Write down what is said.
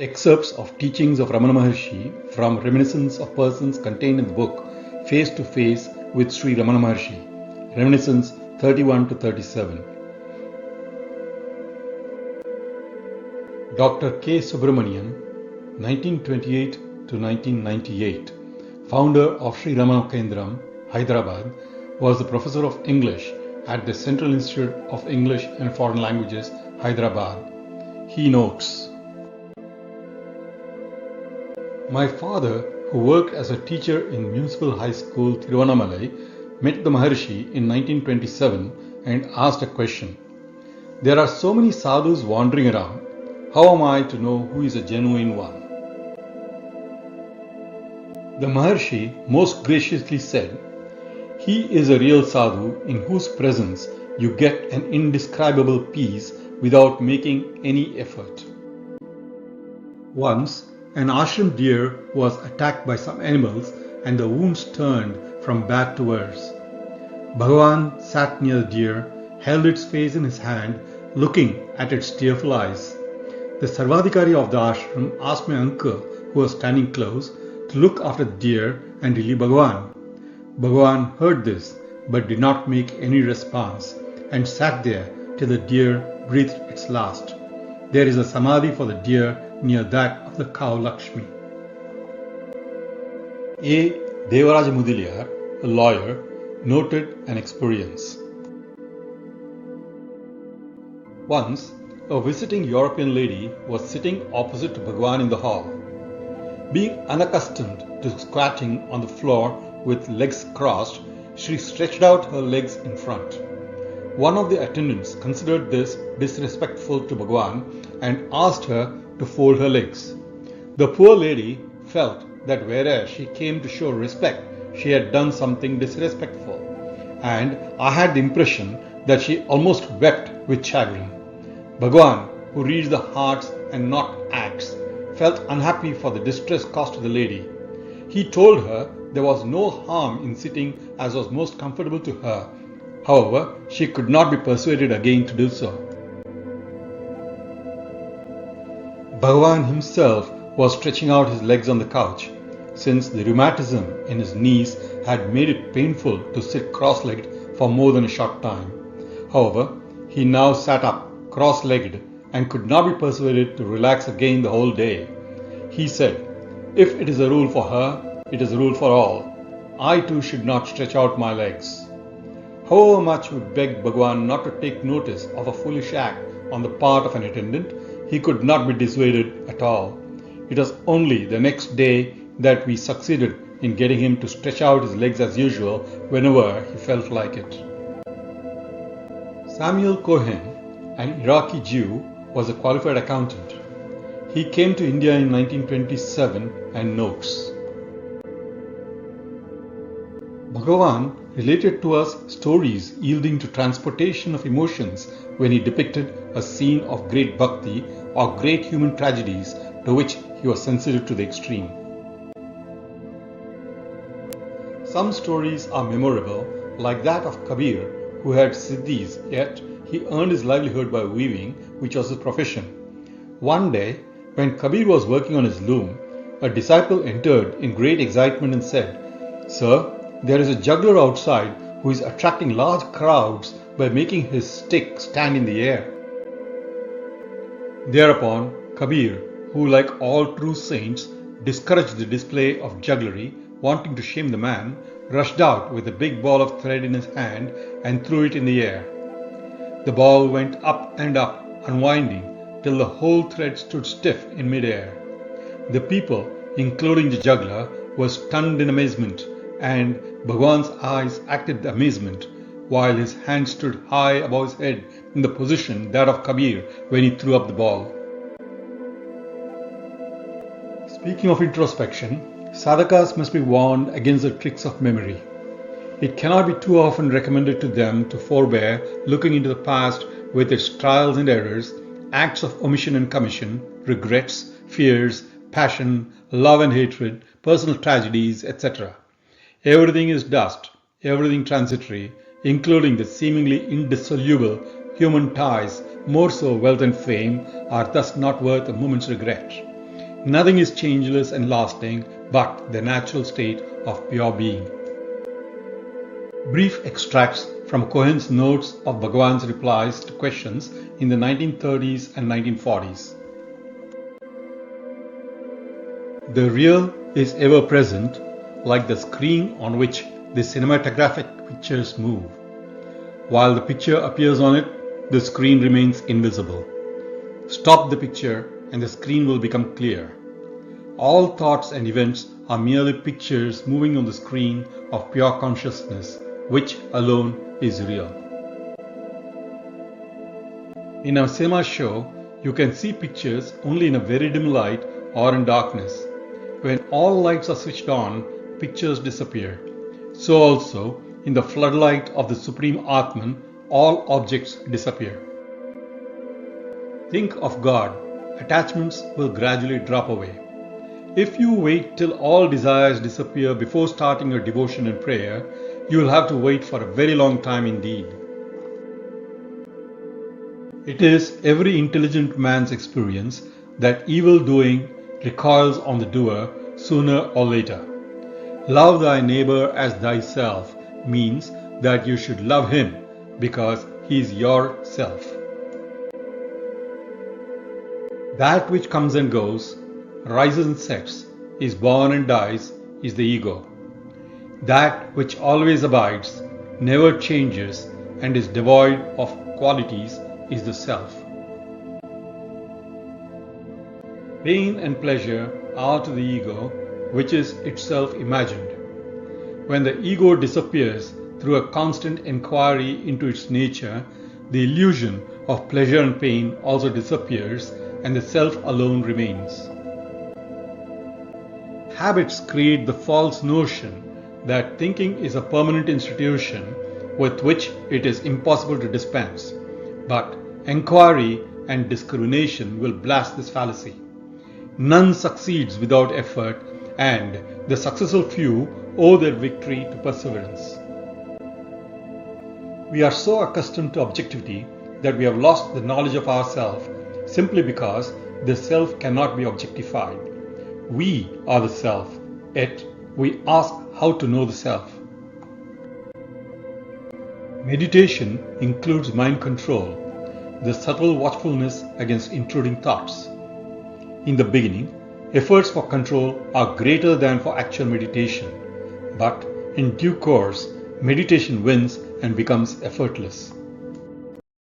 Excerpts of teachings of Ramana Maharshi from reminiscences of persons contained in the book Face to Face with Sri Ramana Maharshi, Reminiscence 31 to 37. Dr. K. Subramanian, 1928 to 1998, founder of Sri Ramana Kendram, Hyderabad, was the professor of English at the Central Institute of English and Foreign Languages, Hyderabad. He notes, "My father, who worked as a teacher in Municipal High School Tiruvannamalai, met the Maharishi in 1927 and asked a question. There are so many sadhus wandering around. How am I to know who is a genuine one? The Maharishi most graciously said, he is a real sadhu in whose presence you get an indescribable peace without making any effort. Once, an ashram deer was attacked by some animals and the wounds turned from bad to worse. Bhagavan sat near the deer, held its face in his hand, looking at its tearful eyes. The Sarvadhikari of the ashram asked my uncle, who was standing close, to look after the deer and relieve Bhagavan. Bhagavan heard this but did not make any response and sat there till the deer breathed its last. There is a samadhi for the deer near that of the cow Lakshmi." A. Devaraja Mudaliar, a lawyer, noted an experience. Once, a visiting European lady was sitting opposite to Bhagavan in the hall. Being unaccustomed to squatting on the floor with legs crossed, she stretched out her legs in front. One of the attendants considered this disrespectful to Bhagavan and asked her to fold her legs. The poor lady felt that whereas she came to show respect, she had done something disrespectful, and I had the impression that she almost wept with chagrin. Bhagavan, who reads the hearts and not acts, felt unhappy for the distress caused to the lady. He told her there was no harm in sitting as was most comfortable to her. However, she could not be persuaded again to do so. Bhagavan himself was stretching out his legs on the couch, since the rheumatism in his knees had made it painful to sit cross-legged for more than a short time. However, he now sat up, cross-legged, and could not be persuaded to relax again the whole day. He said, "If it is a rule for her, it is a rule for all. I too should not stretch out my legs." However much we begged Bhagavan not to take notice of a foolish act on the part of an attendant, he could not be dissuaded at all. It was only the next day that we succeeded in getting him to stretch out his legs as usual whenever he felt like it. Samuel Cohen, an Iraqi Jew, was a qualified accountant. He came to India in 1927 and notes, "Bhagavan related to us stories yielding to transportation of emotions when he depicted a scene of great bhakti or great human tragedies to which he was sensitive to the extreme. Some stories are memorable, like that of Kabir, who had siddhis, yet he earned his livelihood by weaving, which was his profession. One day, when Kabir was working on his loom, a disciple entered in great excitement and said, 'Sir, there is a juggler outside who is attracting large crowds by making his stick stand in the air.' Thereupon, Kabir, who like all true saints discouraged the display of jugglery, wanting to shame the man, rushed out with a big ball of thread in his hand and threw it in the air. The ball went up and up, unwinding, till the whole thread stood stiff in mid-air. The people, including the juggler, were stunned in amazement, and Bhagavan's eyes acted the amazement, while his hand stood high above his head in the position that of Kabir when he threw up the ball." Speaking of introspection, sadhakas must be warned against the tricks of memory. It cannot be too often recommended to them to forbear looking into the past with its trials and errors, acts of omission and commission, regrets, fears, passion, love and hatred, personal tragedies, etc. Everything is dust, everything transitory, including the seemingly indissoluble human ties, more so wealth and fame, are thus not worth a moment's regret. Nothing is changeless and lasting but the natural state of pure being. Brief extracts from Cohen's notes of Bhagavan's replies to questions in the 1930s and 1940s. The real is ever present, like the screen on which the cinematographic pictures move. While the picture appears on it, the screen remains invisible. Stop the picture and the screen will become clear. All thoughts and events are merely pictures moving on the screen of pure consciousness, which alone is real. In a cinema show, you can see pictures only in a very dim light or in darkness. When all lights are switched on, pictures disappear. So also, in the floodlight of the Supreme Atman, all objects disappear. Think of God. Attachments will gradually drop away. If you wait till all desires disappear before starting your devotion and prayer, you will have to wait for a very long time indeed. It is every intelligent man's experience that evil doing recoils on the doer sooner or later. Love thy neighbor as thyself means that you should love him because he is your self. That which comes and goes, rises and sets, is born and dies, is the ego. That which always abides, never changes, and is devoid of qualities is the self. Pain and pleasure are to the ego, which is itself imagined. When the ego disappears through a constant inquiry into its nature, the illusion of pleasure and pain also disappears and the self alone remains. Habits create the false notion that thinking is a permanent institution with which it is impossible to dispense. But inquiry and discrimination will blast this fallacy. None succeeds without effort, and the successful few owe their victory to perseverance. We are so accustomed to objectivity that we have lost the knowledge of ourself simply because the self cannot be objectified. We are the self, yet we ask how to know the self. Meditation includes mind control, the subtle watchfulness against intruding thoughts. In the beginning, efforts for control are greater than for actual meditation, but in due course, meditation wins and becomes effortless.